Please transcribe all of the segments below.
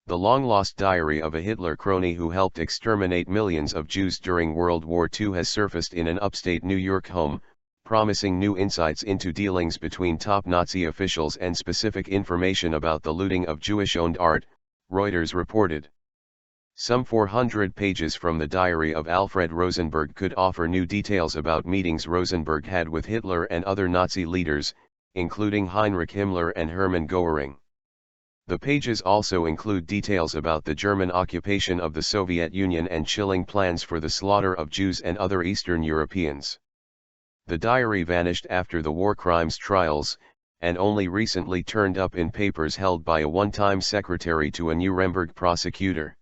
The long-lost diary of a Hitler crony who helped exterminate millions of Jews during World War II has surfaced in an upstate New York home, promising new insights into dealings between top Nazi officials and specific information about the looting of Jewish-owned art, Reuters reported. Some 400 pages from the diary of Alfred Rosenberg could offer new details about meetings Rosenberg had with Hitler and other Nazi leaders, including Heinrich Himmler and Herman Goering. The pages also include details about the German occupation of the Soviet Union and chilling plans for the slaughter of Jews and other Eastern Europeans. The diary vanished after the war crimes trials, and only recently turned up in papers held by a one-time secretary to a Nuremberg prosecutor.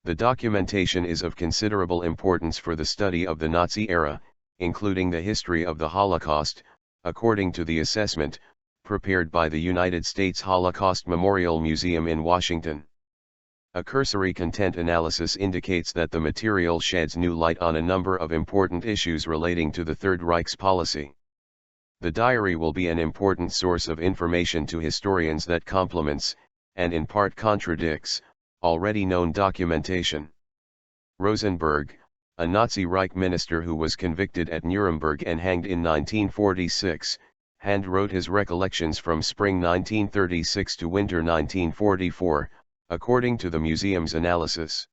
The documentation is of considerable importance for the study of the Nazi era, including the history of the Holocaust, according to the assessment prepared by the United States Holocaust Memorial Museum in Washington. A cursory content analysis indicates that the material sheds new light on a number of important issues relating to the Third Reich's policy. The diary will be an important source of information to historians that complements, and in part contradicts, already known documentation. Rosenberg, a Nazi Reich minister who was convicted at Nuremberg and hanged in 1946, hand-wrote his recollections from spring 1936 to winter 1944, according to the museum's analysis.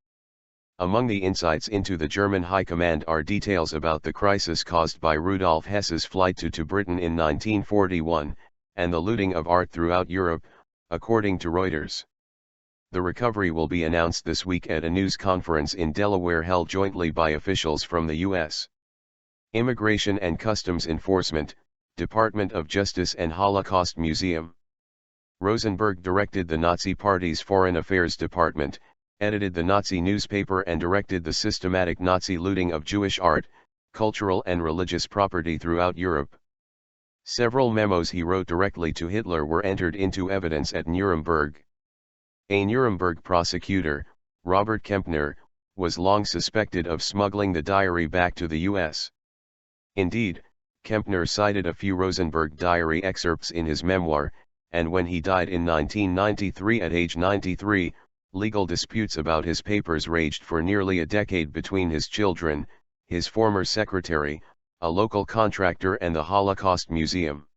Among the insights into the German High Command are details about the crisis caused by Rudolf Hess's flight to Britain in 1941, and the looting of art throughout Europe, according to Reuters. The recovery will be announced this week at a news conference in Delaware held jointly by officials from the U.S. Immigration and Customs Enforcement, Department of Justice and Holocaust Museum. Rosenberg directed the Nazi Party's Foreign Affairs Department, edited the Nazi newspaper and directed the systematic Nazi looting of Jewish art, cultural and religious property throughout Europe. Several memos he wrote directly to Hitler were entered into evidence at Nuremberg. A Nuremberg prosecutor, Robert Kempner, was long suspected of smuggling the diary back to the U.S. Indeed, Kempner cited a few Rosenberg diary excerpts in his memoir, and when he died in 1993 at age 93, legal disputes about his papers raged for nearly a decade between his children, his former secretary, a local contractor and the Holocaust Museum.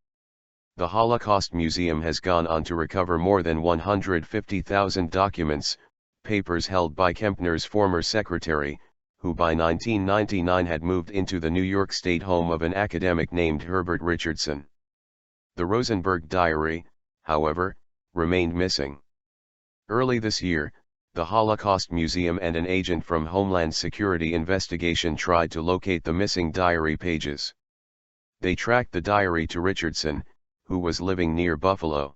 The Holocaust Museum has gone on to recover more than 150,000 documents, papers held by Kempner's former secretary, who by 1999 had moved into the New York State home of an academic named Herbert Richardson. The Rosenberg diary, however, remained missing. Early this year, the Holocaust Museum and an agent from Homeland Security investigation tried to locate the missing diary pages. They tracked the diary to Richardson, who was living near Buffalo.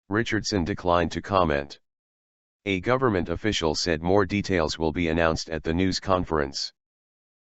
Richardson declined to comment. A government official said more details will be announced at the news conference.